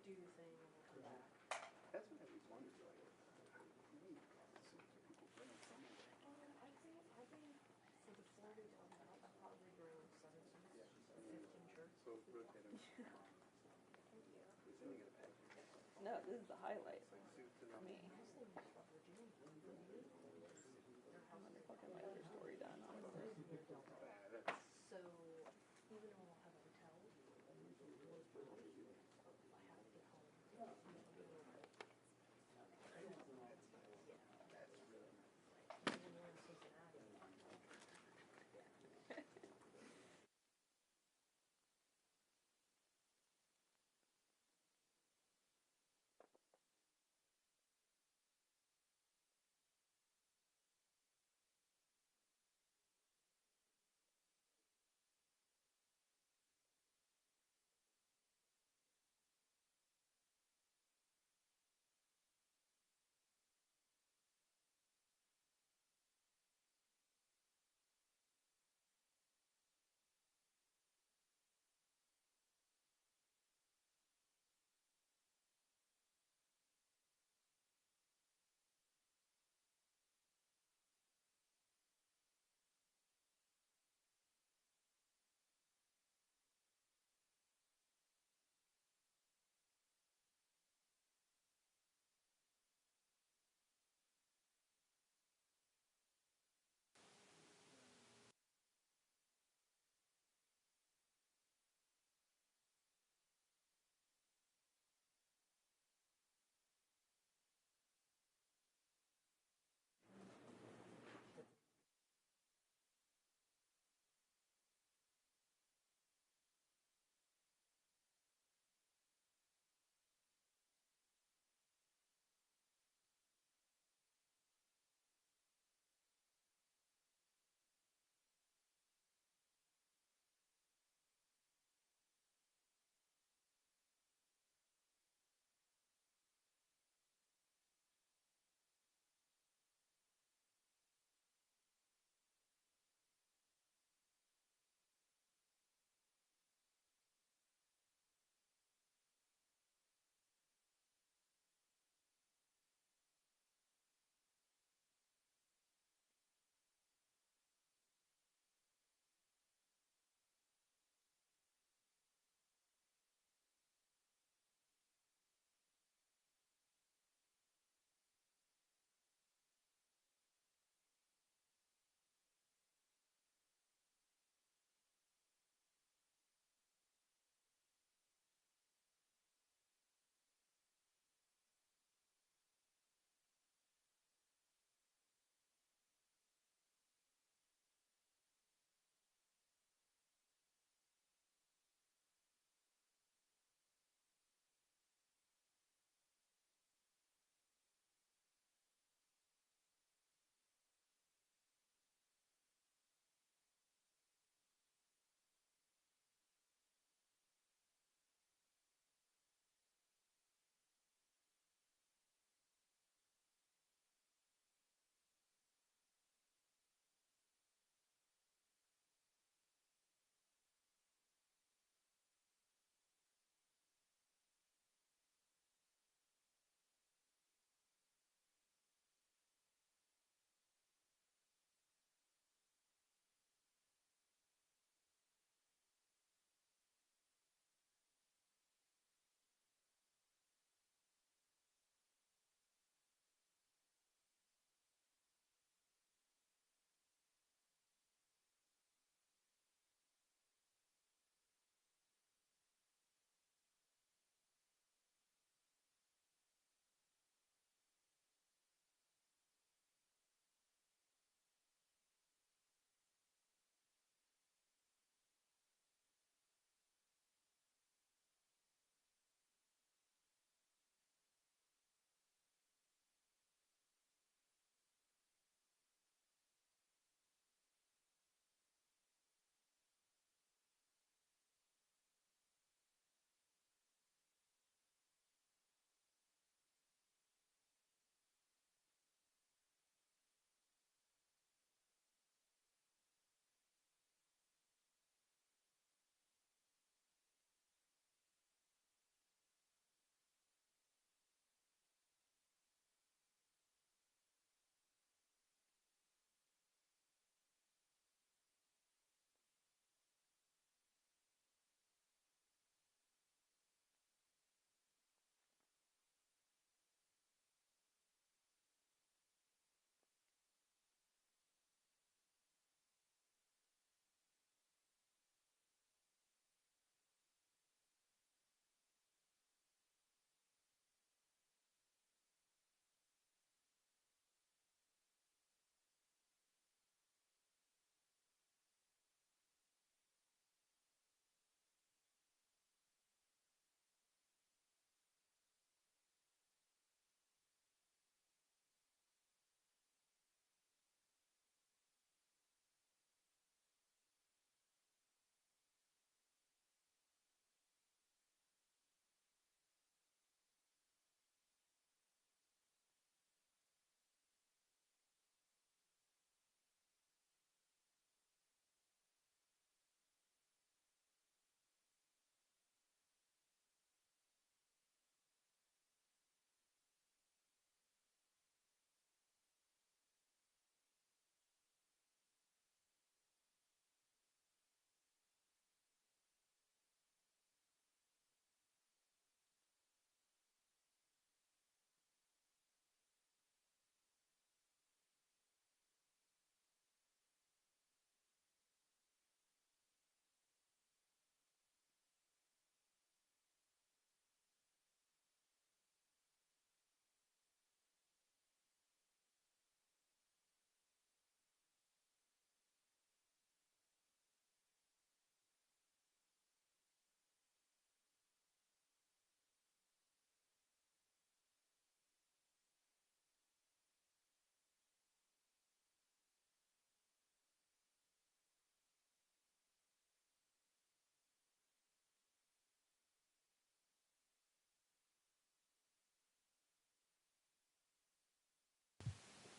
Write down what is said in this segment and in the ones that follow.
do your thing and then come back. That's what I always wondered, like, so people bring something. I think for the 40 one, I'll probably bring 17, 15 shirts. So rotate them. No, this is the highlight It's like suits and for me. Nice thing about Virginia, I'm gonna fucking like your story done, honestly. so even though I'll have a hotel, I have to get home. That's really Even when we're in Cincinnati.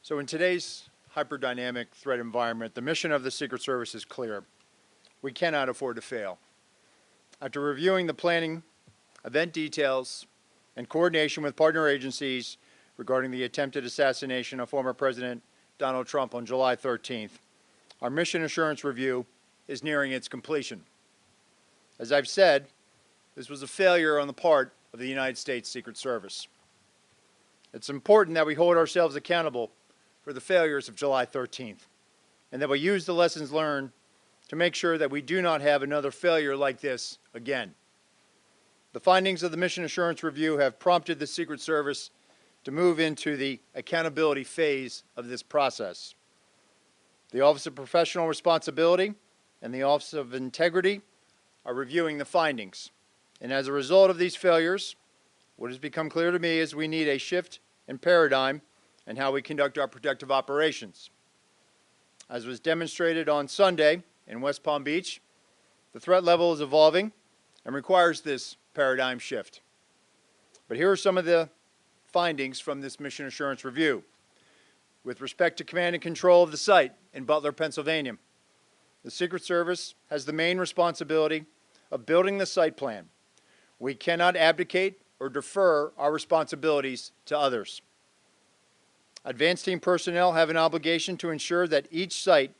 So in today's hyperdynamic threat environment, the mission of the Secret Service is clear. We cannot afford to fail. After reviewing the planning, event details, and coordination with partner agencies regarding the attempted assassination of former President Donald Trump on July 13th, our mission assurance review is nearing its completion. As I've said, this was a failure on the part of the United States Secret Service. It's important that we hold ourselves accountable for the failures of July 13th, and that we use the lessons learned to make sure that we do not have another failure like this again. The findings of the Mission Assurance Review have prompted the Secret Service to move into the accountability phase of this process. The Office of Professional Responsibility and the Office of Integrity are reviewing the findings. And as a result of these failures, what has become clear to me is we need a shift in paradigm in how we conduct our protective operations. As was demonstrated on Sunday in West Palm Beach, the threat level is evolving and requires this paradigm shift. But here are some of the findings from this Mission Assurance Review. With respect to command and control of the site in Butler, Pennsylvania, the Secret Service has the main responsibility of building the site plan. We cannot abdicate or defer our responsibilities to others. Advanced team personnel have an obligation to ensure that each site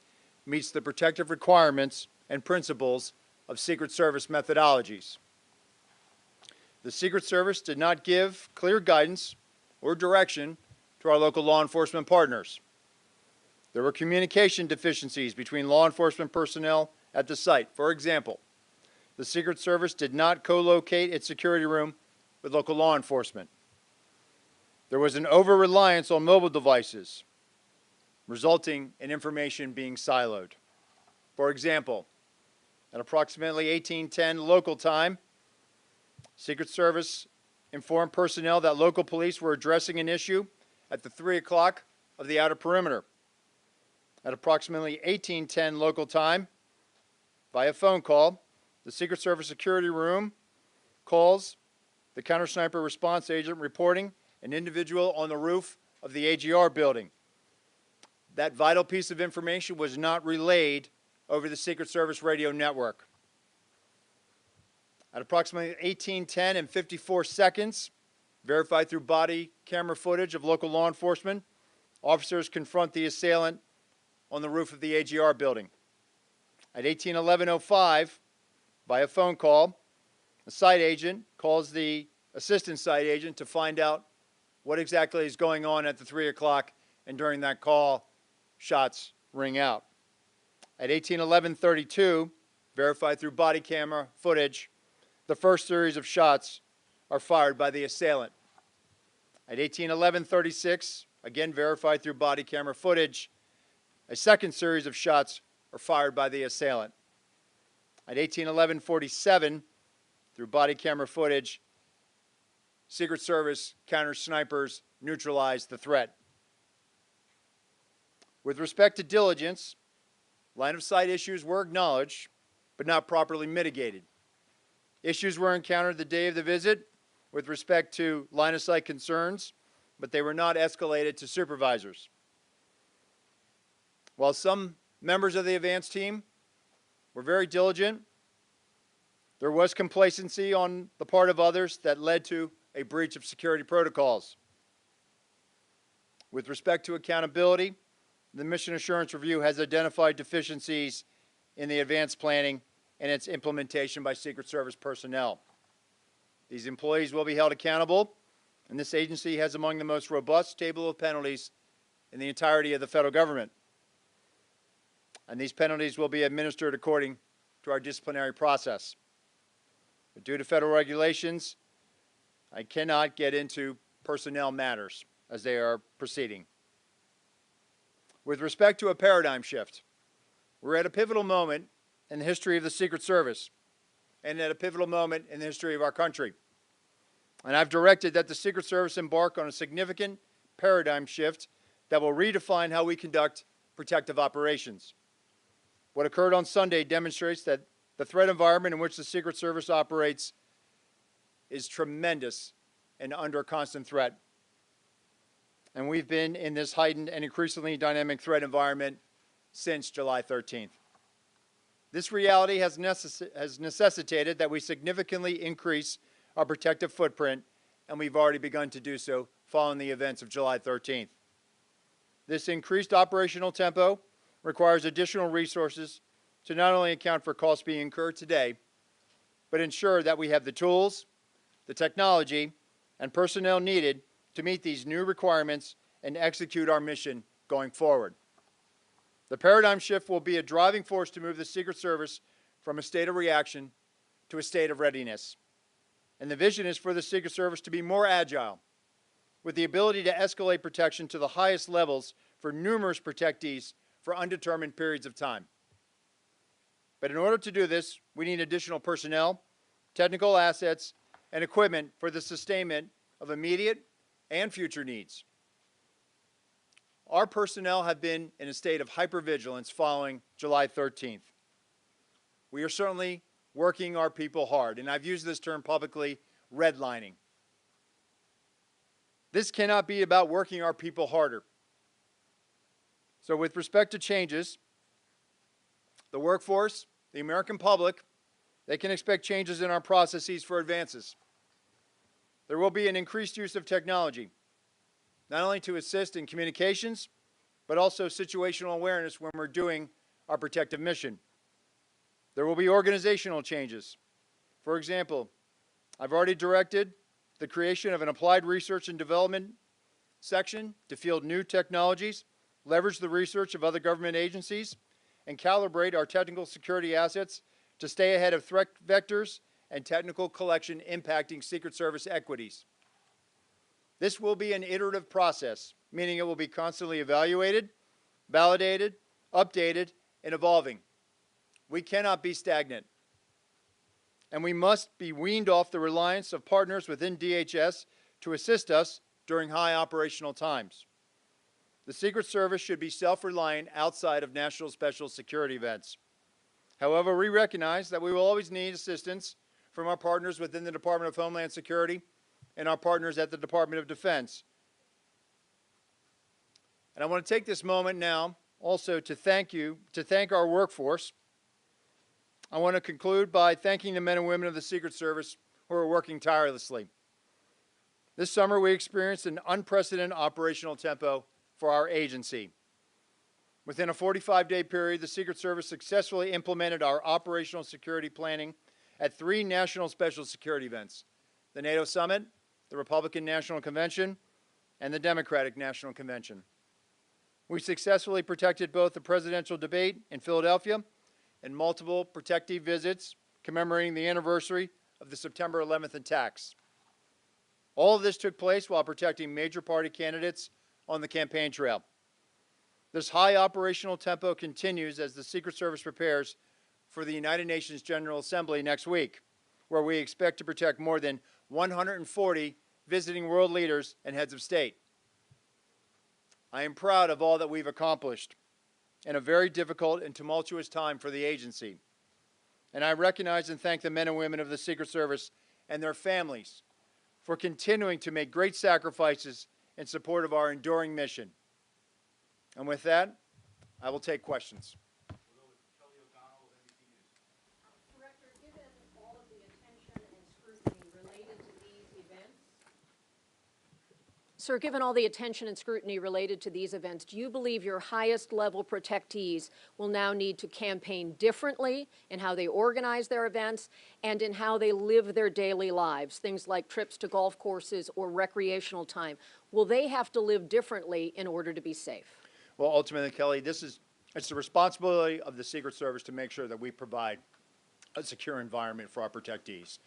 meets the protective requirements and principles of Secret Service methodologies. The Secret Service did not give clear guidance or direction to our local law enforcement partners. There were communication deficiencies between law enforcement personnel at the site. For example, the Secret Service did not co-locate its security room with local law enforcement. There was an over-reliance on mobile devices, resulting in information being siloed. For example, at approximately 1810 local time, Secret Service informed personnel that local police were addressing an issue at the 3 o'clock of the outer perimeter. At approximately 1810 local time, via phone call, the Secret Service security room calls the counter-sniper response agent reporting an individual on the roof of the AGR building. That vital piece of information was not relayed over the Secret Service radio network. At approximately 18:10 and 54 seconds, verified through body camera footage of local law enforcement, officers confront the assailant on the roof of the AGR building. At 18:11:05, via phone call, the site agent calls the assistant site agent to find out what exactly is going on at the 3 o'clock, and during that call, shots ring out. At 18:11:32, verified through body camera footage, the first series of shots are fired by the assailant. At 18:11:36, again verified through body camera footage, a second series of shots are fired by the assailant. At 18:11:47, through body camera footage, Secret Service counter-snipers neutralized the threat. With respect to diligence, line-of-sight issues were acknowledged, but not properly mitigated. Issues were encountered the day of the visit with respect to line-of-sight concerns, but they were not escalated to supervisors. While some members of the advance team were very diligent, there was complacency on the part of others that led to a breach of security protocols. With respect to accountability, the Mission Assurance Review has identified deficiencies in the advanced planning and its implementation by Secret Service personnel. These employees will be held accountable, and this agency has among the most robust table of penalties in the entirety of the federal government. And these penalties will be administered according to our disciplinary process. But due to federal regulations, I cannot get into personnel matters as they are proceeding. With respect to a paradigm shift, we're at a pivotal moment in the history of the Secret Service and at a pivotal moment in the history of our country. And I've directed that the Secret Service embark on a significant paradigm shift that will redefine how we conduct protective operations. What occurred on Sunday demonstrates that the threat environment in which the Secret Service operates is tremendous and under constant threat. and we've been in this heightened and increasingly dynamic threat environment since July 13th. This reality has necessitated that we significantly increase our protective footprint, and we've already begun to do so following the events of July 13th. This increased operational tempo requires additional resources to not only account for costs being incurred today, but ensure that we have the tools, the technology, and personnel needed to meet these new requirements and execute our mission going forward. The paradigm shift will be a driving force to move the Secret Service from a state of reaction to a state of readiness. And the vision is for the Secret Service to be more agile, with the ability to escalate protection to the highest levels for numerous protectees for undetermined periods of time. But in order to do this, we need additional personnel, technical assets, and equipment for the sustainment of immediate and future needs. Our personnel have been in a state of hypervigilance following July 13th. We are certainly working our people hard, and I've used this term publicly, redlining. This cannot be about working our people harder. So with respect to changes, the workforce, the American public, they can expect changes in our processes for advances. There will be an increased use of technology, not only to assist in communications, but also situational awareness when we're doing our protective mission. There will be organizational changes. For example, I've already directed the creation of an applied research and development section to field new technologies, leverage the research of other government agencies, and calibrate our technical security assets to stay ahead of threat vectors and technical collection impacting Secret Service equities. This will be an iterative process, meaning it will be constantly evaluated, validated, updated, and evolving. We cannot be stagnant. And we must be weaned off the reliance of partners within DHS to assist us during high operational times. The Secret Service should be self-reliant outside of national special security events. However, we recognize that we will always need assistance from our partners within the Department of Homeland Security and our partners at the Department of Defense. And I want to take this moment now also to thank our workforce. I want to conclude by thanking the men and women of the Secret Service who are working tirelessly. This summer we experienced an unprecedented operational tempo for our agency. Within a 45-day period, the Secret Service successfully implemented our operational security planning at 3 national special security events: the NATO Summit, the Republican National Convention, and the Democratic National Convention. We successfully protected both the presidential debate in Philadelphia and multiple protective visits commemorating the anniversary of the September 11th attacks. All of this took place while protecting major party candidates on the campaign trail. This high operational tempo continues as the Secret Service prepares for the United Nations General Assembly next week, where we expect to protect more than 140 visiting world leaders and heads of state. I am proud of all that we've accomplished in a very difficult and tumultuous time for the agency. And I recognize and thank the men and women of the Secret Service and their families for continuing to make great sacrifices in support of our enduring mission. And with that, I will take questions. Director, given all of the attention and scrutiny related to these events, Sir, given all the attention and scrutiny related to these events, do you believe your highest level protectees will now need to campaign differently in how they organize their events and in how they live their daily lives, things like trips to golf courses or recreational time? Will they have to live differently in order to be safe? Well, ultimately, Kelly, it's the responsibility of the Secret Service to make sure that we provide a secure environment for our protectees.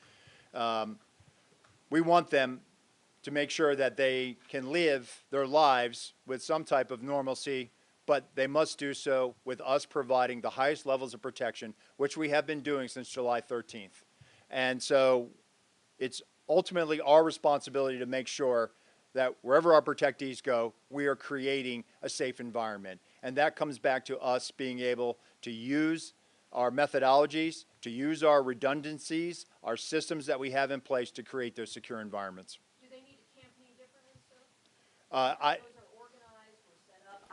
We want them to make sure that they can live their lives with some type of normalcy, but they must do so with us providing the highest levels of protection, which we have been doing since July 13th. And so it's ultimately our responsibility to make sure that wherever our protectees go, we are creating a safe environment. And that comes back to us being able to use our methodologies, to use our redundancies, our systems that we have in place to create those secure environments. do they need to campaign differently, sir? Those are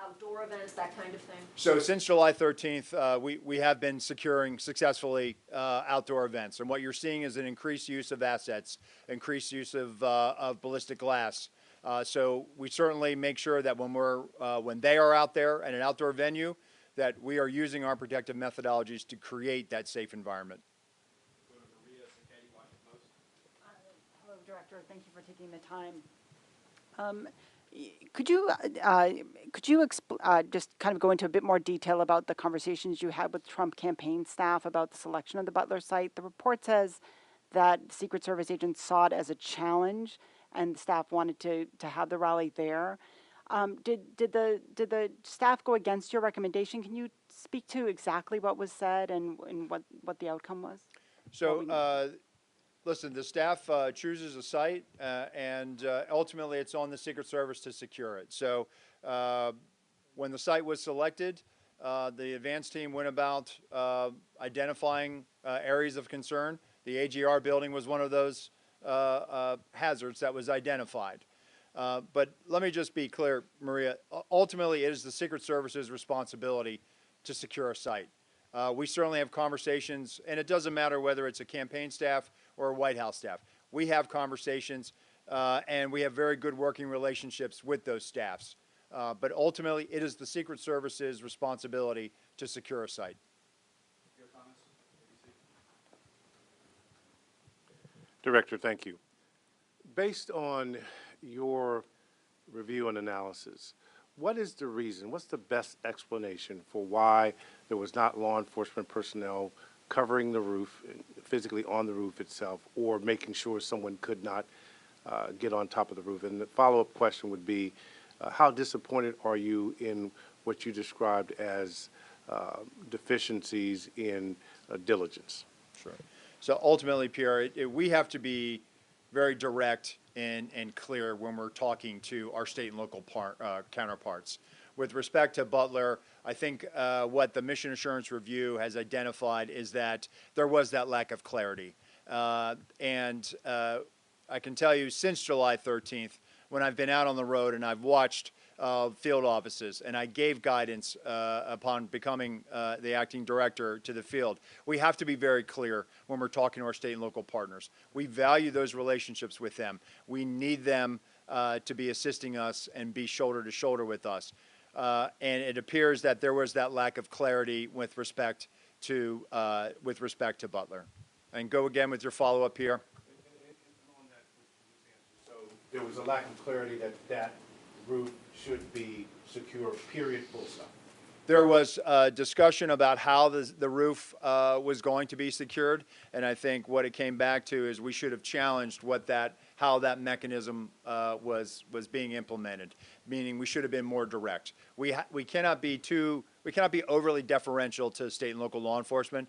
outdoor events, that kind of thing? So since July 13th, we have been securing successfully outdoor events. And what you're seeing is an increased use of assets, increased use of ballistic glass. So we certainly make sure that when they are out there at an outdoor venue, that we are using our protective methodologies to create that safe environment. Hello, Director. Thank you for taking the time. Could you just kind of go into a bit more detail about the conversations you had with Trump campaign staff about the selection of the Butler site? The report says that Secret Service agents saw it as a challenge, and the staff wanted to have the rally there. Did the staff go against your recommendation? Can you speak to exactly what was said and what the outcome was? So, listen, the staff chooses a site, and ultimately it's on the Secret Service to secure it. So when the site was selected, the advance team went about identifying areas of concern. The AGR building was one of those hazards that was identified. But let me just be clear, Maria, ultimately it is the Secret Service's responsibility to secure a site. We certainly have conversations, and it doesn't matter whether it's a campaign staff or a White House staff. We have conversations, and we have very good working relationships with those staffs. But ultimately, it is the Secret Service's responsibility to secure a site. Your comments? Director, thank you. Based on your review and analysis, what is the reason, what's the best explanation for why there was not law enforcement personnel covering the roof, physically on the roof itself, or making sure someone could not get on top of the roof? And the follow-up question would be, how disappointed are you in what you described as deficiencies in diligence? Sure. So ultimately, Pierre, we have to be very direct and clear when we're talking to our state and local counterparts. With respect to Butler, I think what the Mission Assurance Review has identified is that there was that lack of clarity. And I can tell you, since July 13th, when I've been out on the road and I've watched field offices, and I gave guidance upon becoming the acting director to the field. We have to be very clear when we're talking to our state and local partners. We value those relationships with them. We need them to be assisting us and be shoulder to shoulder with us. And it appears that there was that lack of clarity with respect to Butler. And go again with your follow-up here. So there was a lack of clarity that that roof should be secure, period, full stop. There was discussion about how the roof was going to be secured, and I think what it came back to is we should have challenged how that mechanism was being implemented. Meaning, we should have been more direct. We cannot be overly deferential to state and local law enforcement.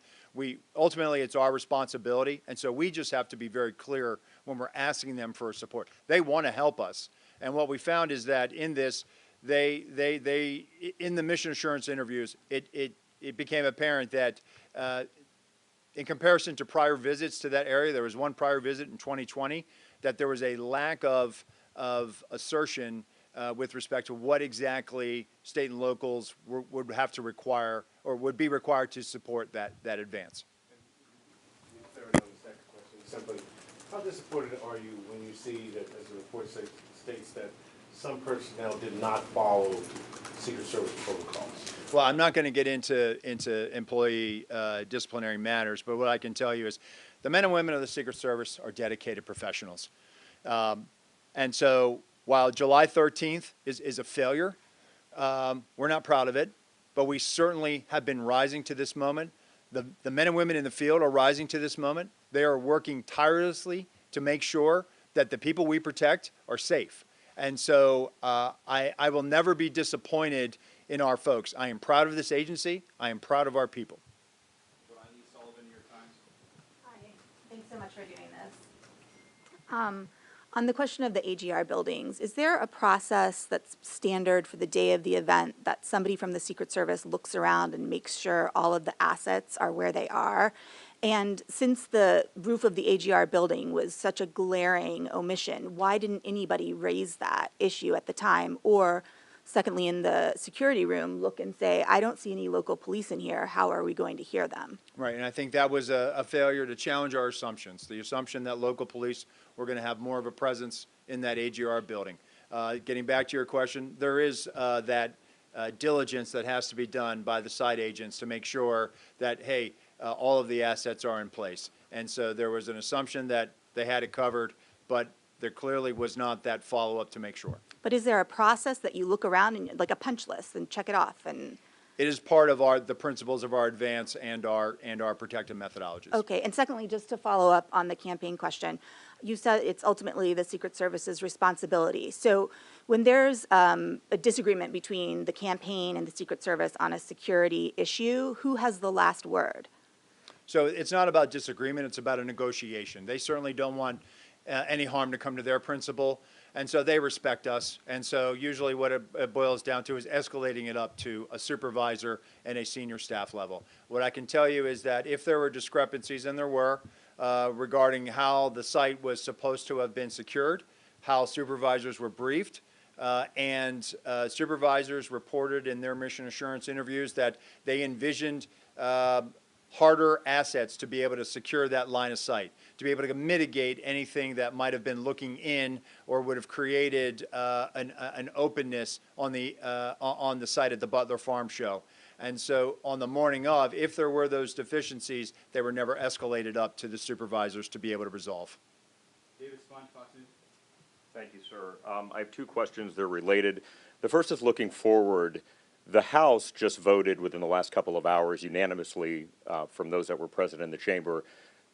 Ultimately it's our responsibility, and so we just have to be very clear when we're asking them for support. They want to help us, and what we found is that in this, they in the mission assurance interviews, it became apparent that in comparison to prior visits to that area, there was one prior visit in 2020, that there was a lack of assertion with respect to what exactly state and locals would have to require or would be required to support that advance. Clarity on the second question, simply, how disappointed are you when you see that, as the report states, that some personnel did not follow Secret Service protocols? Well, I'm not going to get into employee disciplinary matters, but what I can tell you is the men and women of the Secret Service are dedicated professionals. And so while July 13th is a failure, we're not proud of it, but we certainly have been rising to this moment. The men and women in the field are rising to this moment. They are working tirelessly to make sure that the people we protect are safe. And so I will never be disappointed in our folks. I am proud of this agency. I am proud of our people. Hi, thanks so much for doing this. On the question of the AGR buildings, is there a process that's standard for the day of the event that somebody from the Secret Service looks around and makes sure all of the assets are where they are? And since the roof of the AGR building was such a glaring omission, why didn't anybody raise that issue at the time or secondly, in the security room, look and say, I don't see any local police in here. How are we going to hear them? Right, and I think that was a failure to challenge our assumptions. The assumption that local police were going to have more of a presence in that AGR building. Getting back to your question, there is that diligence that has to be done by the site agents to make sure that, hey, all of the assets are in place. And so there was an assumption that they had it covered, but there clearly was not that follow-up to make sure. But is there a process that you look around and like a punch list and check it off? And It is part of the principles of our advance and our protective methodologies. okay, and secondly, just to follow up on the campaign question, you said it's ultimately the Secret Service's responsibility. So when there's a disagreement between the campaign and the Secret Service on a security issue, who has the last word? So it's not about disagreement, it's about a negotiation. They certainly don't want any harm to come to their principal, and so they respect us. And so usually what it boils down to is escalating it up to a supervisor and a senior staff level. What I can tell you is that if there were discrepancies, and there were, regarding how the site was supposed to have been secured, how supervisors were briefed, and supervisors reported in their mission assurance interviews that they envisioned harder assets to be able to secure that line of sight, to be able to mitigate anything that might have been looking in or would have created an openness on the site at the Butler Farm Show. And so on the morning of, if there were those deficiencies, they were never escalated up to the supervisors to be able to resolve. David Sponge, Fox News. Thank you, sir. I have two questions. They're related. The first is looking forward. The House just voted within the last couple of hours unanimously from those that were present in the chamber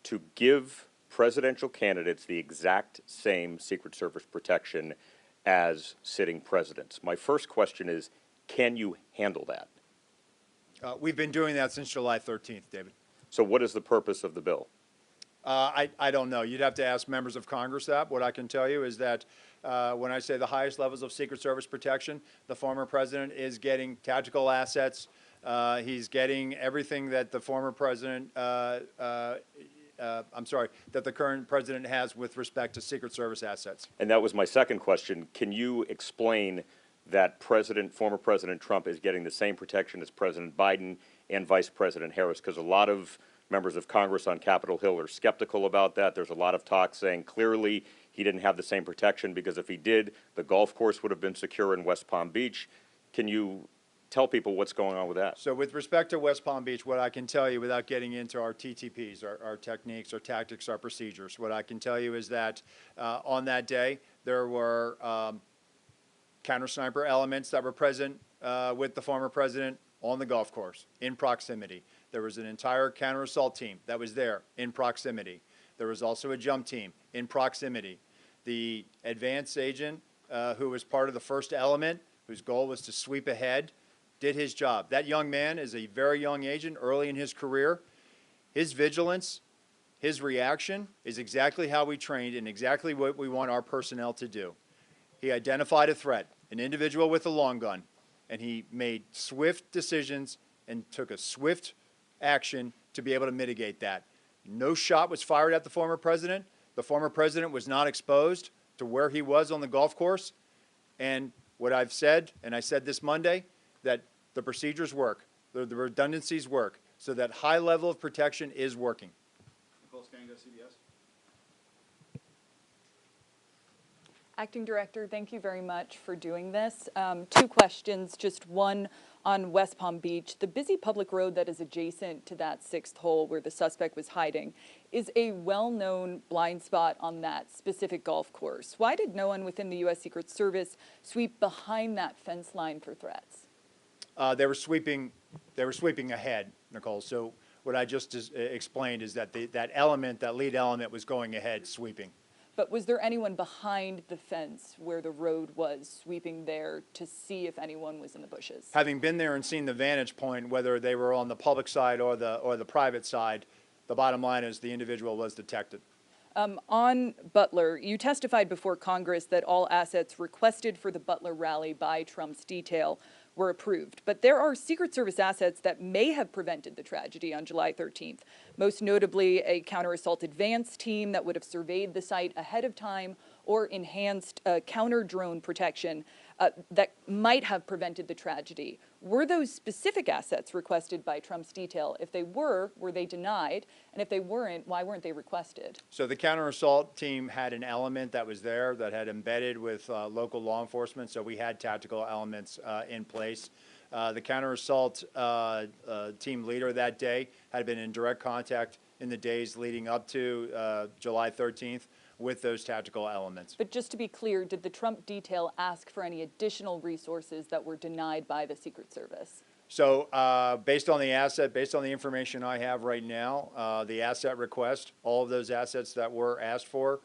to give presidential candidates the exact same Secret Service protection as sitting presidents. My first question is, can you handle that? We've been doing that since July 13th, David. So what is the purpose of the bill? I don't know. You'd have to ask members of Congress that. What I can tell you is that when I say the highest levels of Secret Service protection, the former president is getting tactical assets. He's getting everything that the former president, that the current president has with respect to Secret Service assets. And that was my second question. Can you explain that former President Trump is getting the same protection as President Biden and Vice President Harris? Because a lot of members of Congress on Capitol Hill are skeptical about that. There's a lot of talk saying clearly he didn't have the same protection because if he did, the golf course would have been secure in West Palm Beach. Can you tell people what's going on with that? So with respect to West Palm Beach, what I can tell you without getting into our TTPs, our techniques, our tactics, our procedures, what I can tell you is that on that day there were counter-sniper elements that were present with the former president on the golf course in proximity. There was an entire counter-assault team that was there in proximity. There was also a jump team in proximity. The advance agent who was part of the first element, whose goal was to sweep ahead, did his job. That young man is a very young agent, early in his career. His vigilance, his reaction is exactly how we trained and exactly what we want our personnel to do. He identified a threat, an individual with a long gun, and he made swift decisions and took a swift action to be able to mitigate that. No shot was fired at the former president. The former president was not exposed to where he was on the golf course. And what I've said, and I said this Monday, that the procedures work, the redundancies work, so that high level of protection is working. Nicole Skanga, CBS. Acting Director, thank you very much for doing this. Two questions, just one on West Palm Beach. The busy public road that is adjacent to that sixth hole where the suspect was hiding is a well-known blind spot on that specific golf course. Why did no one within the U.S. Secret Service sweep behind that fence line for threats? They were sweeping ahead, Nicole. So what I just explained is that that lead element was going ahead sweeping. But was there anyone behind the fence where the road was sweeping there to see if anyone was in the bushes? Having been there and seen the vantage point, whether they were on the public side or the private side, the bottom line is the individual was detected. On Butler, you testified before Congress that all assets requested for the Butler rally by Trump's detail were approved. But there are Secret Service assets that may have prevented the tragedy on July 13th, most notably a counter-assault advance team that would have surveyed the site ahead of time or enhanced counter-drone protection. that might have prevented the tragedy. Were those specific assets requested by Trump's detail? If they were they denied? And if they weren't, why weren't they requested? So the counter-assault team had an element that was there that had embedded with local law enforcement, so we had tactical elements in place. The counter-assault team leader that day had been in direct contact in the days leading up to July 13th with those tactical elements. But just to be clear, did the Trump detail ask for any additional resources that were denied by the Secret Service? So based on the information I have right now, the asset request, all of those assets that were asked for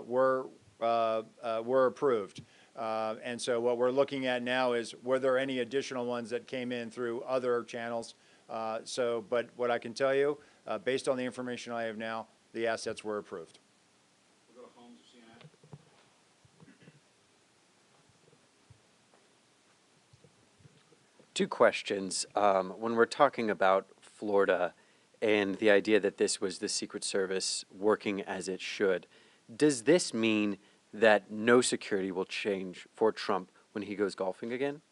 were approved. And so what we're looking at now is, were there any additional ones that came in through other channels? But what I can tell you, based on the information I have now, the assets were approved. We'll go to Holmes or CNN. Two questions. When we're talking about Florida and the idea that this was the Secret Service working as it should, does this mean that no security will change for Trump when he goes golfing again?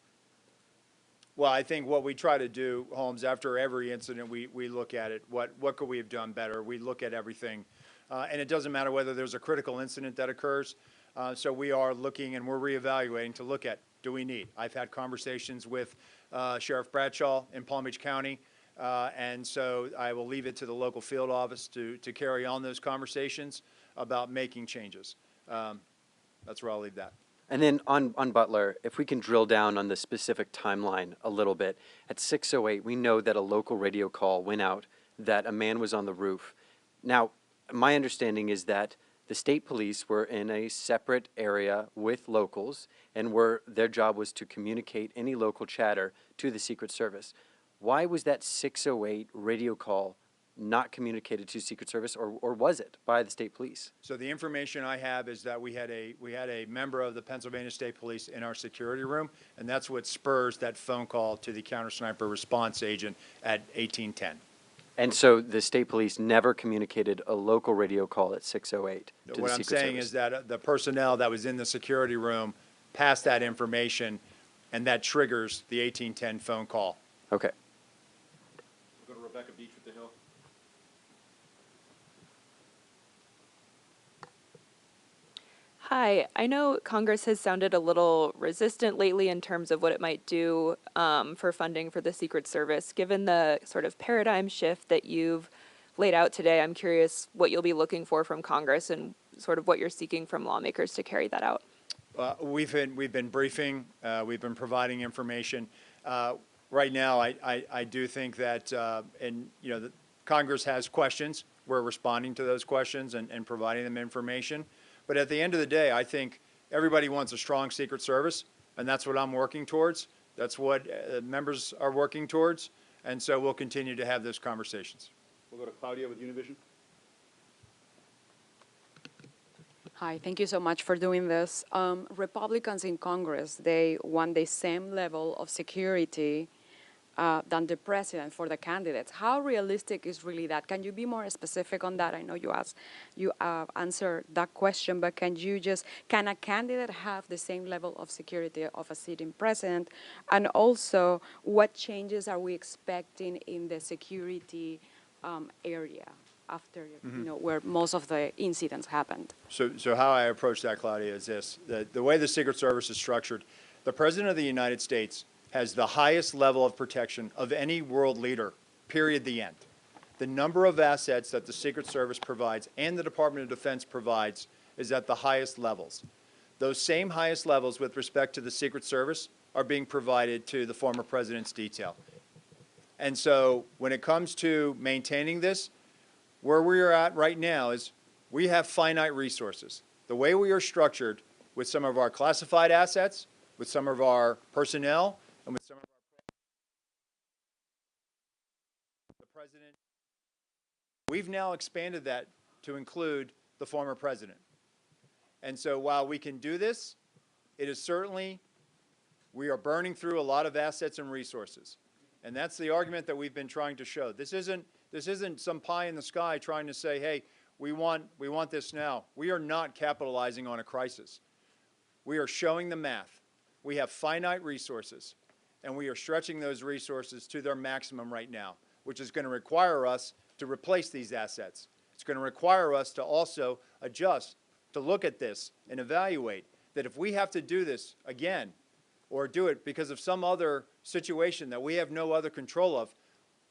Well, I think what we try to do, Holmes, after every incident, we look at it. What could we have done better? We look at everything. And it doesn't matter whether there's a critical incident that occurs. So we are looking and we're reevaluating to look at, do we need? I've had conversations with Sheriff Bradshaw in Palm Beach County. And so I will leave it to the local field office to carry on those conversations about making changes. That's where I'll leave that. And then on Butler, if we can drill down on the specific timeline a little bit, at 6:08, we know that a local radio call went out that a man was on the roof. Now, my understanding is that the state police were in a separate area with locals, and their job was to communicate any local chatter to the Secret Service. Why was that 6:08 radio call not communicated to Secret Service, or was it by the state police? So the information I have is that we had a member of the Pennsylvania State Police in our security room, and that's what spurs that phone call to the counter sniper response agent at 1810. And so the state police never communicated a local radio call at 6:08 to the What I'm Secret saying Service. is that the personnel that was in the security room passed that information, and that triggers the 1810 phone call. Okay. We'll go to Rebecca Beach with the Hill. Hi, I know Congress has sounded a little resistant lately in terms of what it might do for funding for the Secret Service. Given the sort of paradigm shift that you've laid out today, I'm curious what you'll be looking for from Congress and sort of what you're seeking from lawmakers to carry that out. We've been briefing, we've been providing information. Right now, I do think that, Congress has questions. We're responding to those questions and providing them information. But at the end of the day, I think everybody wants a strong Secret Service, and that's what I'm working towards. That's what members are working towards, and so we'll continue to have those conversations. We'll go to Claudia with Univision. Hi, thank you so much for doing this. Republicans in Congress, they want the same level of security than the president for the candidates. How realistic is really that? Can you be more specific on that? I know you answered that question, but can a candidate have the same level of security of a sitting president? And also, what changes are we expecting in the security area after, where most of the incidents happened? So how I approach that, Claudia, is this. The way the Secret Service is structured, the President of the United States has the highest level of protection of any world leader, period, the end. The number of assets that the Secret Service provides and the Department of Defense provides is at the highest levels. Those same highest levels with respect to the Secret Service are being provided to the former president's detail. And so when it comes to maintaining this, where we are at right now is we have finite resources. The way we are structured with some of our classified assets, with some of our personnel, and with some of the president, we've now expanded that to include the former president. And so while we can do this, it is certainly, we are burning through a lot of assets and resources. And that's the argument that we've been trying to show. This isn't some pie in the sky trying to say, hey, we want this now. We are not capitalizing on a crisis. We are showing the math. we have finite resources, and we are stretching those resources to their maximum right now, which is going to require us to replace these assets. It's going to require us to also adjust, to look at this and evaluate that if we have to do this again, or do it because of some other situation that we have no other control of,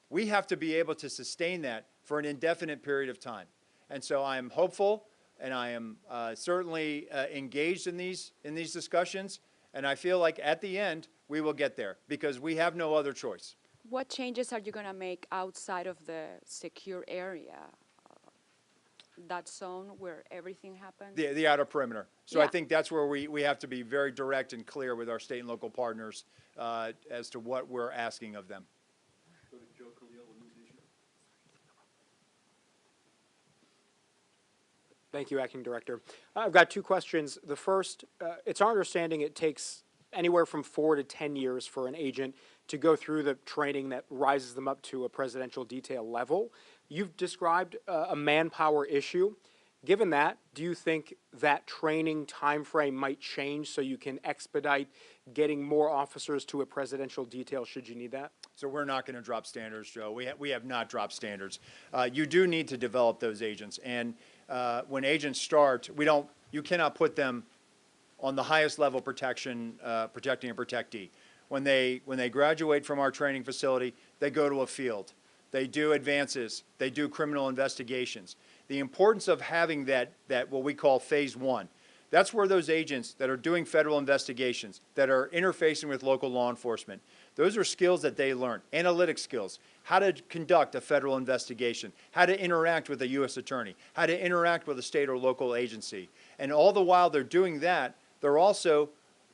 we have to be able to sustain that for an indefinite period of time. And so I am hopeful, and I am certainly engaged in these discussions, and I feel like at the end we will get there because we have no other choice. What changes are you going to make outside of the secure area? That zone where everything happens? The outer perimeter. So I Yeah. think that's where we have to be very direct and clear with our state and local partners as to what we're asking of them. Thank you, Acting Director. I've got two questions. The first, it's our understanding it takes anywhere from 4 to 10 years for an agent to go through the training that rises them up to a presidential detail level. You've described a manpower issue. Given that, do you think that training timeframe might change so you can expedite getting more officers to a presidential detail should you need that? So we're not going to drop standards, Joe. We have not dropped standards. You do need to develop those agents, and when agents start, you cannot put them on the highest level protection, protecting a protectee. When they graduate from our training facility, they go to a field. They do advances. They do criminal investigations. The importance of having that what we call phase one, that's where those agents that are doing federal investigations, that are interfacing with local law enforcement, those are skills that they learn. Analytic skills, how to conduct a federal investigation, how to interact with a U.S. attorney, how to interact with a state or local agency. And all the while they're doing that, they're also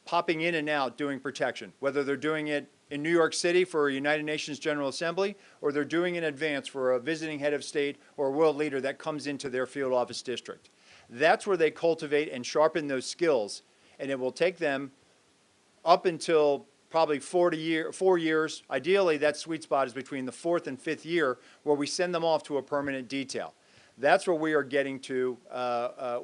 popping in and out doing protection, whether they're doing it in New York City for a United Nations General Assembly, or they're doing in advance for a visiting head of state or a world leader that comes into their field office district. That's where they cultivate and sharpen those skills, and it will take them up until probably 4 years. Ideally, that sweet spot is between the 4th and 5th year where we send them off to a permanent detail. That's where we are getting to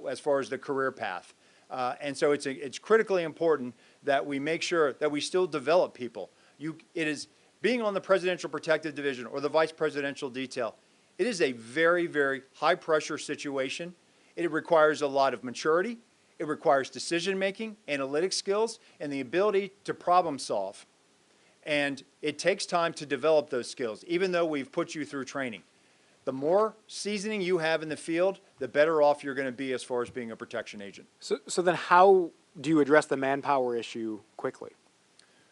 as far as the career path. And so it's critically important that we make sure that we still develop people. It is being on the Presidential Protective Division or the Vice Presidential Detail. It is a very, very high-pressure situation. It requires a lot of maturity. It requires decision-making, analytic skills, and the ability to problem solve. And it takes time to develop those skills, even though we've put you through training. The more seasoning you have in the field, the better off you're going to be as far as being a protection agent. So then how do you address the manpower issue quickly?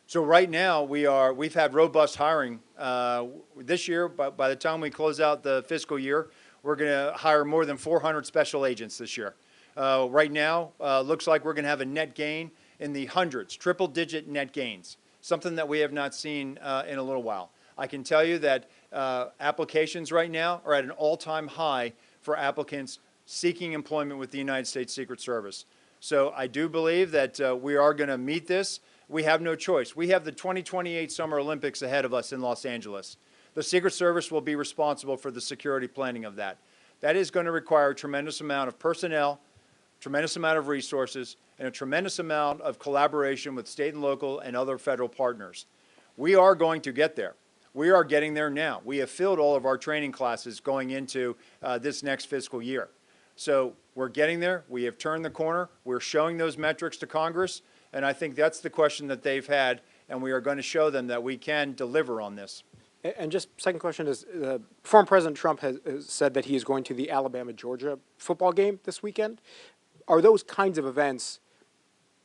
So right now we've had robust hiring this year. By the time we close out the fiscal year, we're going to hire more than 400 special agents this year. Right now, looks like we're going to have a net gain in the hundreds, triple-digit net gains, something that we have not seen in a little while. I can tell you that applications right now are at an all-time high for applicants seeking employment with the United States Secret Service. So I do believe that we are going to meet this. We have no choice. We have the 2028 Summer Olympics ahead of us in Los Angeles. The Secret Service will be responsible for the security planning of that. That is going to require a tremendous amount of personnel, tremendous amount of resources, and a tremendous amount of collaboration with state and local and other federal partners. We are going to get there. We are getting there now. We have filled all of our training classes going into this next fiscal year. So we're getting there. We have turned the corner. We're showing those metrics to Congress, and I think that's the question that they've had, and we are going to show them that we can deliver on this. And just second question is, former President Trump has said that he is going to the Alabama-Georgia football game this weekend. Are those kinds of events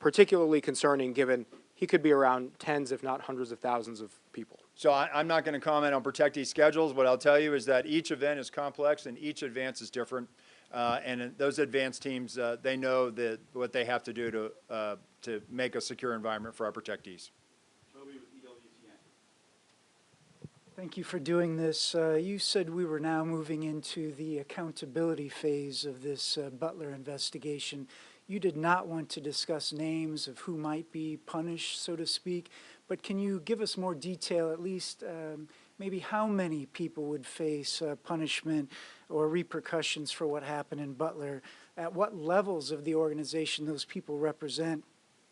particularly concerning given he could be around tens, if not hundreds of thousands of people? So I'm not going to comment on protectee schedules. What I'll tell you is that each event is complex and each advance is different. And those advance teams, they know what they have to do to make a secure environment for our protectees. Thank you for doing this. You said we were now moving into the accountability phase of this Butler investigation. You did not want to discuss names of who might be punished, so to speak, but can you give us more detail, at least maybe how many people would face punishment or repercussions for what happened in Butler, at what levels of the organization those people represent,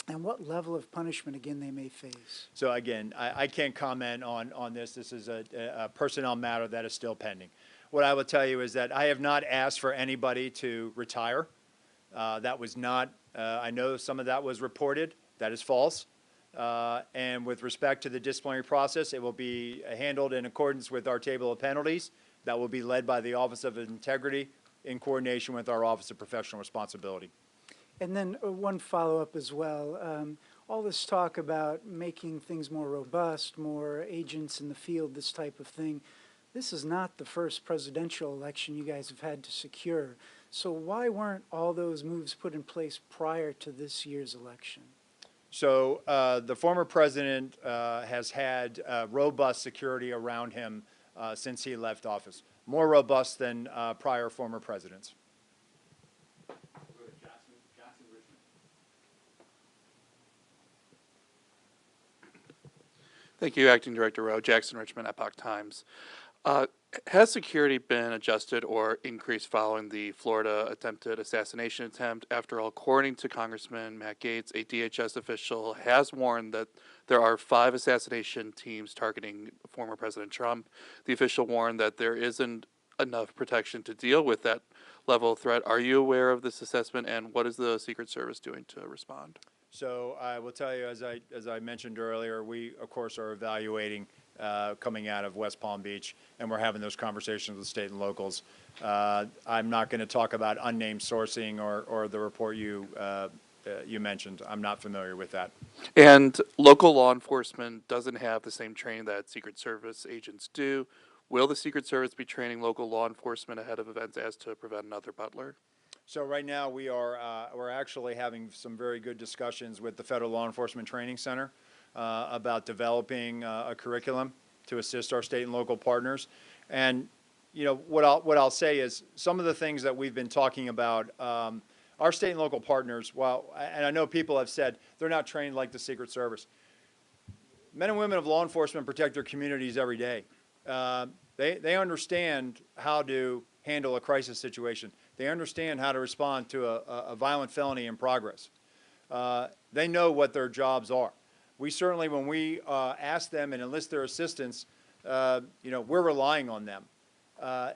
and what level of punishment, again, they may face. So again, I can't comment on this. This is a personnel matter that is still pending. What I will tell you is that I have not asked for anybody to retire. That was not, I know some of that was reported. That is false. And with respect to the disciplinary process, it will be handled in accordance with our table of penalties. That will be led by the Office of Integrity in coordination with our Office of Professional Responsibility. And then one follow-up as well. All this talk about making things more robust, more agents in the field, this type of thing. This is not the first presidential election you guys have had to secure. So why weren't all those moves put in place prior to this year's election? So the former president has had robust security around him since he left office, more robust than prior former presidents. Thank you, Acting Director Rowe. Jackson Richmond, Epoch Times. Has security been adjusted or increased following the Florida attempted assassination attempt? After all, according to Congressman Matt Gaetz, a DHS official has warned that there are 5 assassination teams targeting former President Trump. The official warned that there isn't enough protection to deal with that level of threat. Are you aware of this assessment, and what is the Secret Service doing to respond? So I will tell you, as I mentioned earlier, we, of course, are evaluating coming out of West Palm Beach, and we're having those conversations with state and locals. I'm not going to talk about unnamed sourcing or the report you mentioned. I'm not familiar with that. And local law enforcement doesn't have the same training that Secret Service agents do. Will the Secret Service be training local law enforcement ahead of events as to prevent another Butler? So right now we're actually having some very good discussions with the Federal Law Enforcement Training Center about developing a curriculum to assist our state and local partners. And you know what I'll say is some of the things that we've been talking about. Our state and local partners, and I know people have said they're not trained like the Secret Service. Men and women of law enforcement protect their communities every day. They understand how to handle a crisis situation. They understand how to respond to a violent felony in progress. They know what their jobs are. We certainly, when we ask them and enlist their assistance, we're relying on them.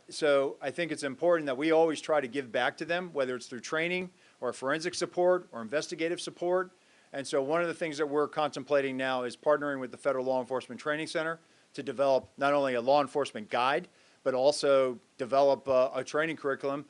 So I think it's important that we always try to give back to them, whether it's through training or forensic support or investigative support. And so one of the things that we're contemplating now is partnering with the Federal Law Enforcement Training Center to develop not only a law enforcement guide, but also develop a training curriculum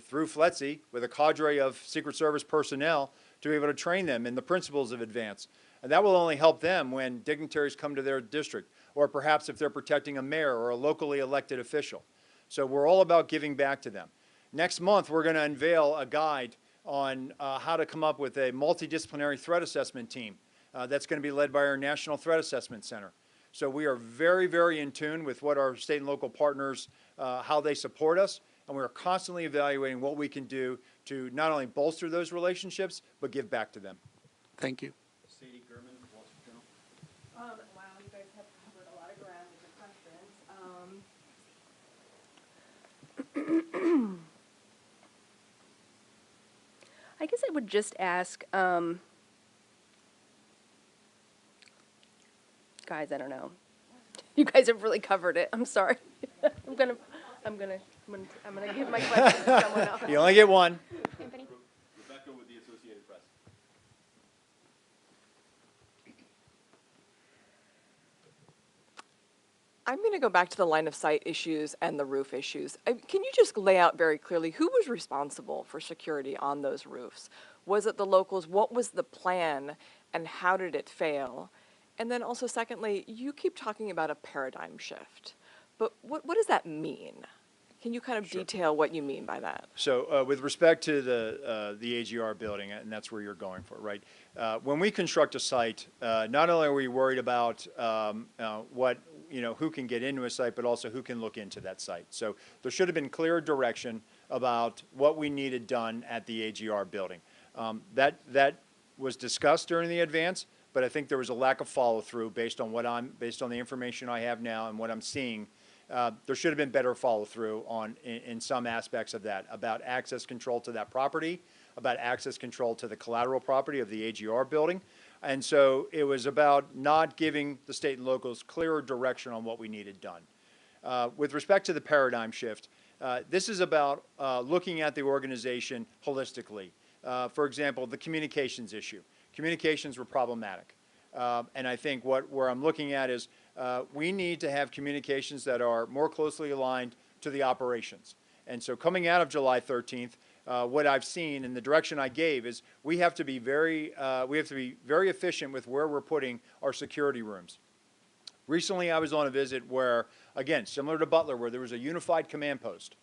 through FLETC with a cadre of Secret Service personnel to be able to train them in the principles of advance. And that will only help them when dignitaries come to their district, or perhaps if they're protecting a mayor or a locally elected official. So we're all about giving back to them. Next month, we're going to unveil a guide on how to come up with a multidisciplinary threat assessment team that's going to be led by our National Threat Assessment Center. So we are very, very in tune with what our state and local partners, how they support us, and we're constantly evaluating what we can do to not only bolster those relationships, but give back to them. Thank you. Sadie Gurman, Wall Street Journal. Wow, you guys have covered a lot of ground with your questions. I guess I would just ask, guys, I don't know. You guys have really covered it. I'm sorry. I'm gonna give my question to someone else. You only get one. Rebecca with the Associated Press. I'm going to go back to the line of sight issues and the roof issues. Can you just lay out very clearly who was responsible for security on those roofs? Was it the locals? What was the plan and how did it fail? And then also secondly, you keep talking about a paradigm shift, but what does that mean? Can you kind of detail what you mean by that? So with respect to the AGR building, and that's where you're going for, right? When we construct a site, not only are we worried about who can get into a site, but also who can look into that site. So there should have been clear direction about what we needed done at the AGR building. That was discussed during the advance, but I think there was a lack of follow through based on the information I have now and what I'm seeing. There should have been better follow through in some aspects of that, about access control to that property, about access control to the collateral property of the AGR building. And so it was about not giving the state and locals clearer direction on what we needed done. With respect to the paradigm shift, this is about looking at the organization holistically. For example, the communications issue. Communications were problematic. And I think where I'm looking at is we need to have communications that are more closely aligned to the operations. And so coming out of July 13th, what I've seen and the direction I gave is we have to be very efficient with where we're putting our security rooms. Recently, I was on a visit where, again, similar to Butler, where there was a unified command post.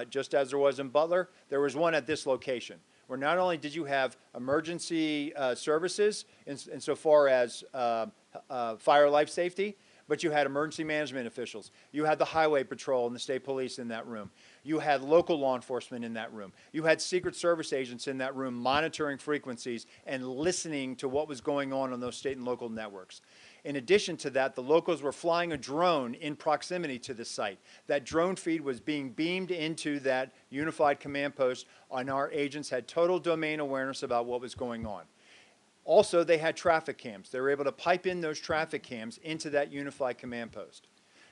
Just as there was in Butler, there was one at this location, where not only did you have emergency services insofar as fire life safety, but you had emergency management officials. You had the highway patrol and the state police in that room. You had local law enforcement in that room. You had Secret Service agents in that room monitoring frequencies and listening to what was going on those state and local networks. In addition to that, the locals were flying a drone in proximity to the site. That drone feed was being beamed into that unified command post, and our agents had total domain awareness about what was going on. Also, they had traffic cams. They were able to pipe in those traffic cams into that unified command post.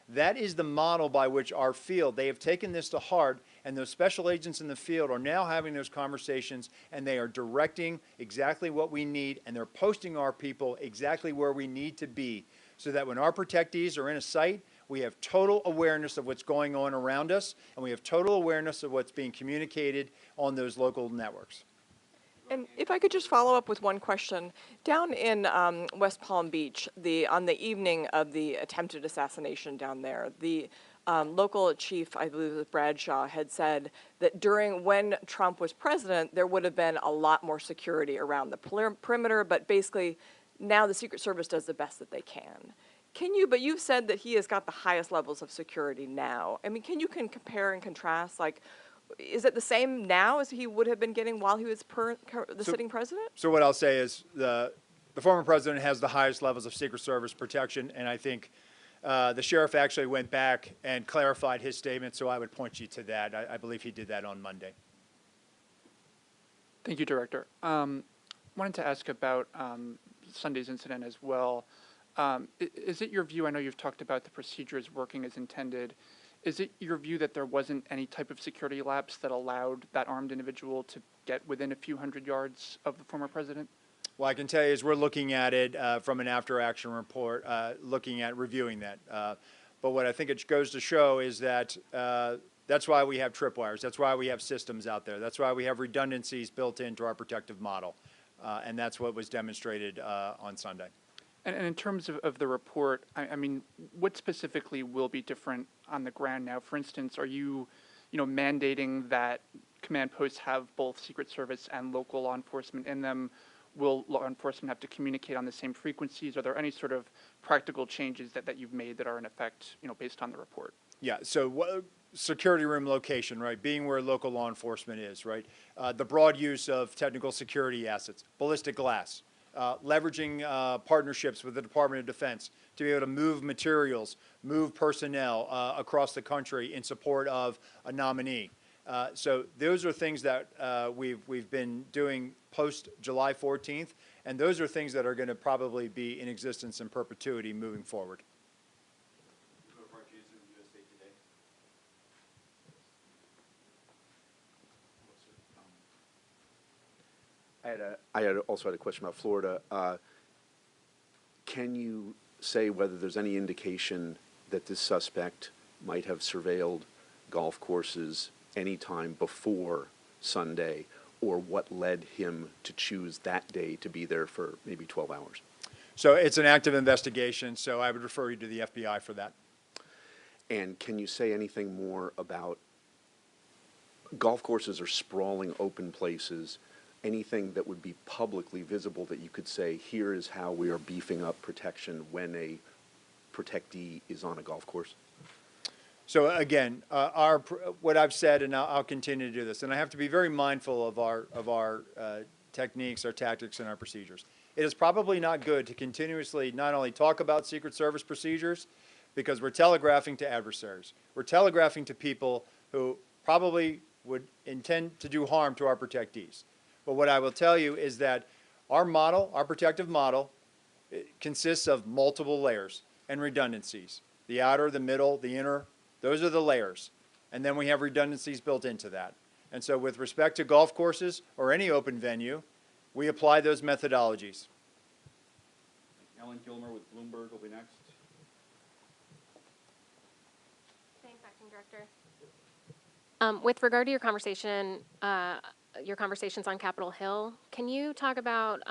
That is the model by which our field, they have taken this to heart, and those special agents in the field are now having those conversations, and they are directing exactly what we need, and they're posting our people exactly where we need to be, so that when our protectees are in a site, we have total awareness of what's going on around us, and we have total awareness of what's being communicated on those local networks. And if I could just follow up with one question. Down in West Palm Beach, on the evening of the attempted assassination down there, the local chief, I believe it was Bradshaw, had said that when Trump was president, there would have been a lot more security around the perimeter, but basically now the Secret Service does the best that they can. But you've said that he has got the highest levels of security now. I mean, can you compare and contrast, like, is it the same now as he would have been getting while he was sitting president? So what I'll say is the former president has the highest levels of Secret Service protection, and I think the sheriff actually went back and clarified his statement, so I would point you to that. I believe he did that on Monday. Thank you, Director. Wanted to ask about Sunday's incident as well. Is it your view, I know you've talked about the procedures working as intended, is it your view that there wasn't any type of security lapse that allowed that armed individual to get within a few hundred yards of the former president? Well, I can tell you is we're looking at it from an after-action report, looking at reviewing that. But what I think it goes to show is that that's why we have tripwires. That's why we have systems out there. That's why we have redundancies built into our protective model. And that's what was demonstrated on Sunday. And in terms of the report, I mean, what specifically will be different on the ground now? For instance, are you mandating that command posts have both Secret Service and local law enforcement in them? Will law enforcement have to communicate on the same frequencies? Are there any sort of practical changes that you've made that are in effect, based on the report? Yeah, so security room location, right, being where local law enforcement is, right? The broad use of technical security assets, ballistic glass, leveraging partnerships with the Department of Defense to be able to move materials, move personnel across the country in support of a nominee. So those are things that we've been doing post July 14th, and those are things that are going to probably be in existence in perpetuity moving forward. I also had a question about Florida. Can you say whether there's any indication that this suspect might have surveilled golf courses any time before Sunday, or what led him to choose that day to be there for maybe 12 hours? So it's an active investigation, so I would refer you to the FBI for that. And can you say anything more about golf courses are sprawling open places? Anything that would be publicly visible that you could say, here is how we are beefing up protection when a protectee is on a golf course? So again, what I've said, and I'll continue to do this, and I have to be very mindful of our techniques, our tactics, and our procedures. It is probably not good to continuously not only talk about Secret Service procedures, because we're telegraphing to adversaries. We're telegraphing to people who probably would intend to do harm to our protectees. But what I will tell you is that our model, our protective model, it consists of multiple layers and redundancies. The outer, the middle, the inner, those are the layers. And then we have redundancies built into that. And so with respect to golf courses or any open venue, we apply those methodologies. Ellen Gilmer with Bloomberg will be next. Thanks, Acting Director. With regard to your conversations on Capitol Hill, can you talk about,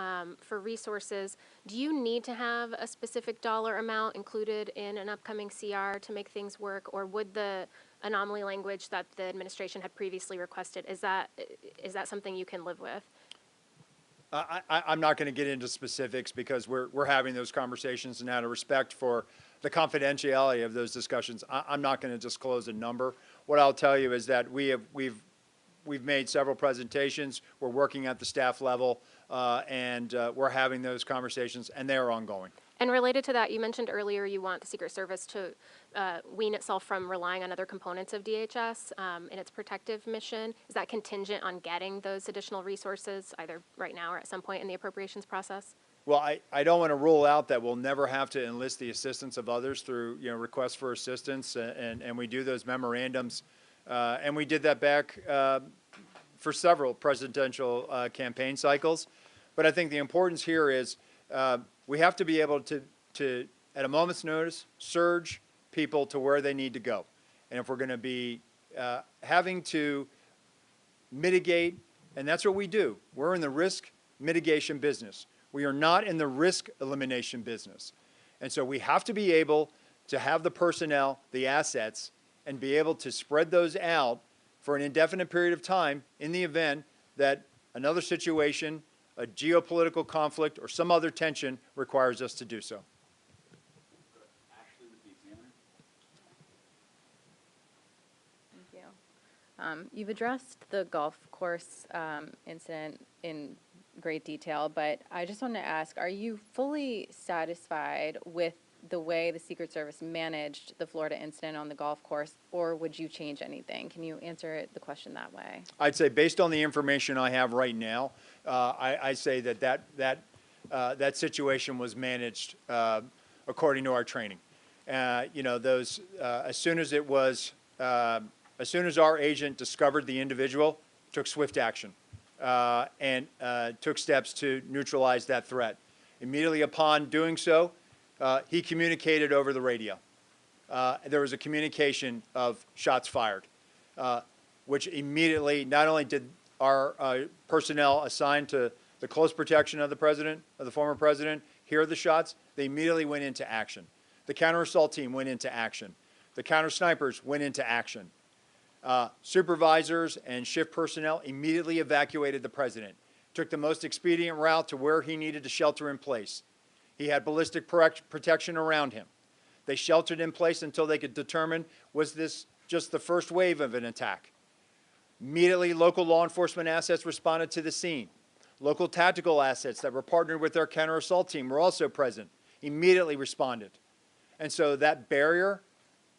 for resources, do you need to have a specific dollar amount included in an upcoming CR to make things work, or would the anomaly language that the administration had previously requested, is that something you can live with? I'm not going to get into specifics because we're having those conversations, and out of respect for the confidentiality of those discussions, I'm not going to disclose a number. What I'll tell you is that we've made several presentations. We're working at the staff level, and we're having those conversations, and they are ongoing. And related to that, you mentioned earlier you want the Secret Service to wean itself from relying on other components of DHS in its protective mission. Is that contingent on getting those additional resources, either right now or at some point in the appropriations process? Well, I don't want to rule out that we'll never have to enlist the assistance of others through requests for assistance, and we do those memorandums, and we did that back for several presidential campaign cycles. But I think the importance here is we have to be able to, at a moment's notice, surge people to where they need to go. And if we're going to be having to mitigate, and that's what we do. We're in the risk mitigation business. We are not in the risk elimination business. And so we have to be able to have the personnel, the assets, and be able to spread those out for an indefinite period of time in the event that another situation, a geopolitical conflict, or some other tension requires us to do so. Ashley with the Examiner. Thank you. You've addressed the golf course incident in great detail, but I just want to ask, are you fully satisfied with the way the Secret Service managed the Florida incident on the golf course, or would you change anything? Can you answer the question that way? I'd say based on the information I have right now, I say that situation was managed according to our training. As soon as our agent discovered the individual, took swift action and took steps to neutralize that threat. Immediately upon doing so, he communicated over the radio. There was a communication of shots fired, which immediately, not only did our personnel assigned to the close protection of the president, of the former president, hear the shots, they immediately went into action. The counter-assault team went into action. The counter-snipers went into action. Supervisors and shift personnel immediately evacuated the president, took the most expedient route to where he needed to shelter in place. He had ballistic protection around him. They sheltered in place until they could determine, was this just the first wave of an attack? Immediately, local law enforcement assets responded to the scene. Local tactical assets that were partnered with our counter-assault team were also present, immediately responded. And so that barrier,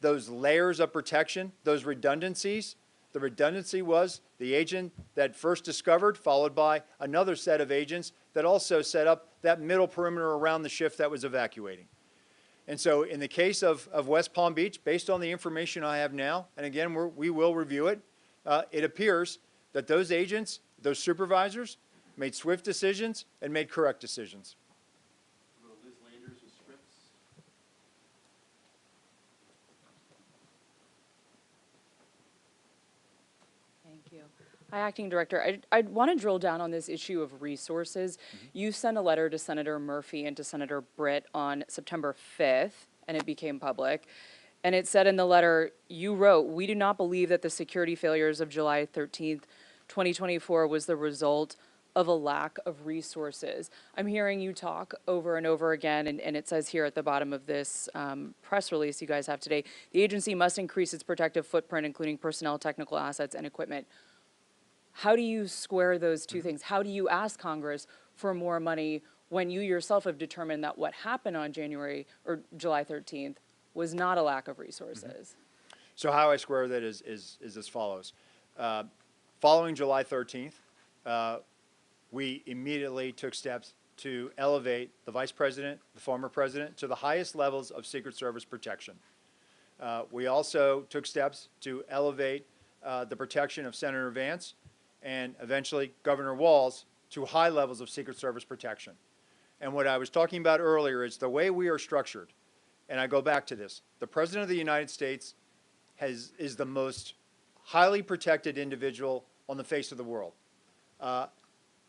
those layers of protection, those redundancies, the redundancy was the agent that first discovered, followed by another set of agents that also set up that middle perimeter around the shift that was evacuating. And so in the case of West Palm Beach, based on the information I have now, and again, we will review it, it appears that those agents, those supervisors, made swift decisions and made correct decisions. We'll go to Liz Landers with Scripps. Thank you. Hi, Acting Director. I want to drill down on this issue of resources. You sent a letter to Senator Murphy and to Senator Britt on September 5th, and it became public. And it said in the letter, you wrote, "We do not believe that the security failures of July 13th, 2024 was the result of a lack of resources." I'm hearing you talk over and over again, and it says here at the bottom of this press release you guys have today, the agency must increase its protective footprint, including personnel, technical assets, and equipment. How do you square those two things? How do you ask Congress for more money when you yourself have determined that what happened on July 13th was not a lack of resources? So how I square that is as follows. Following July 13th, we immediately took steps to elevate the vice president, the former president, to the highest levels of Secret Service protection. We also took steps to elevate the protection of Senator Vance and eventually Governor Walz to high levels of Secret Service protection. And what I was talking about earlier is the way we are structured, and I go back to this, the President of the United States is the most highly protected individual on the face of the world.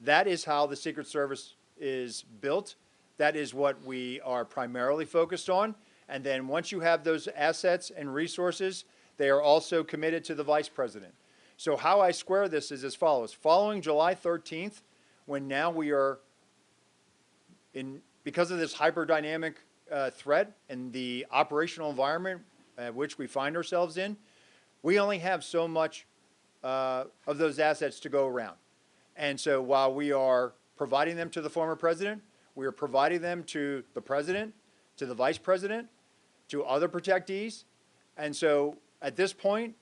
That is how the Secret Service is built. That is what we are primarily focused on. And then once you have those assets and resources, they are also committed to the vice president. So how I square this is as follows. Following July 13th, when now we are because of this hyper-dynamic threat and the operational environment which we find ourselves in, we only have so much of those assets to go around. And so while we are providing them to the former president, we are providing them to the president, to the vice president, to other protectees. And so at this point,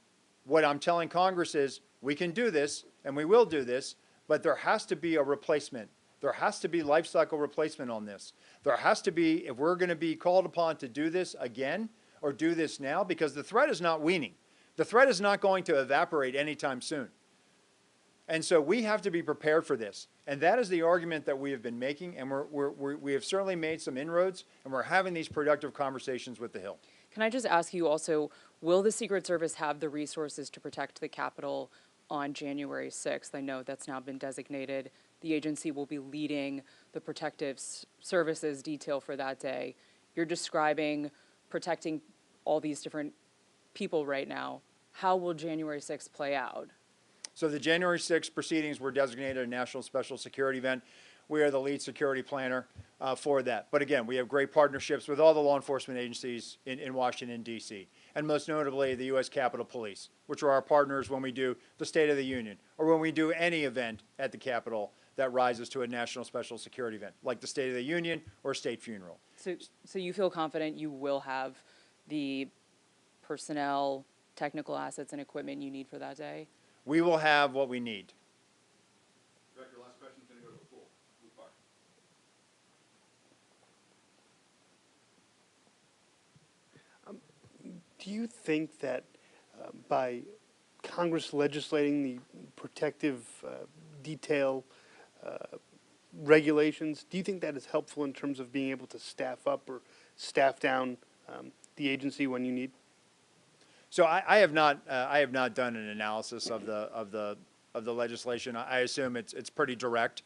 what I'm telling Congress is we can do this and we will do this, but there has to be a replacement. There has to be life cycle replacement on this. There has to be, if we're going to be called upon to do this again or do this now, because the threat is not waning. The threat is not going to evaporate anytime soon. And so we have to be prepared for this. And that is the argument that we have been making, and we have certainly made some inroads, and we're having these productive conversations with the Hill. Can I just ask you also, will the Secret Service have the resources to protect the Capitol on January 6th? I know that's now been designated. The agency will be leading the protective services detail for that day. You're describing protecting all these different people right now. How will January 6th play out? So the January 6th proceedings were designated a national special security event. We are the lead security planner for that. But again, we have great partnerships with all the law enforcement agencies in Washington, D.C., and most notably the U.S. Capitol Police, which are our partners when we do the State of the Union or when we do any event at the Capitol that rises to a national special security event, like the State of the Union or a state funeral. So you feel confident you will have the personnel, technical assets, and equipment you need for that day? We will have what we need. Director, last question is going to go to the pool. Do you think that by Congress legislating the protective detail regulations, do you think that is helpful in terms of being able to staff up or staff down the agency when you need? So I have not done an analysis of the legislation. I assume it's pretty direct.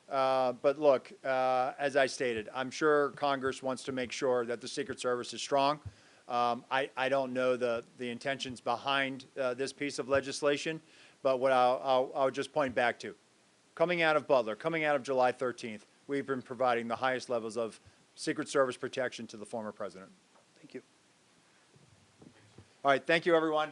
But look, as I stated, I'm sure Congress wants to make sure that the Secret Service is strong. I don't know the intentions behind this piece of legislation, but what I'll just point back to, coming out of Butler, coming out of July 13th, we've been providing the highest levels of Secret Service protection to the former president. Thank you. All right, thank you, everyone.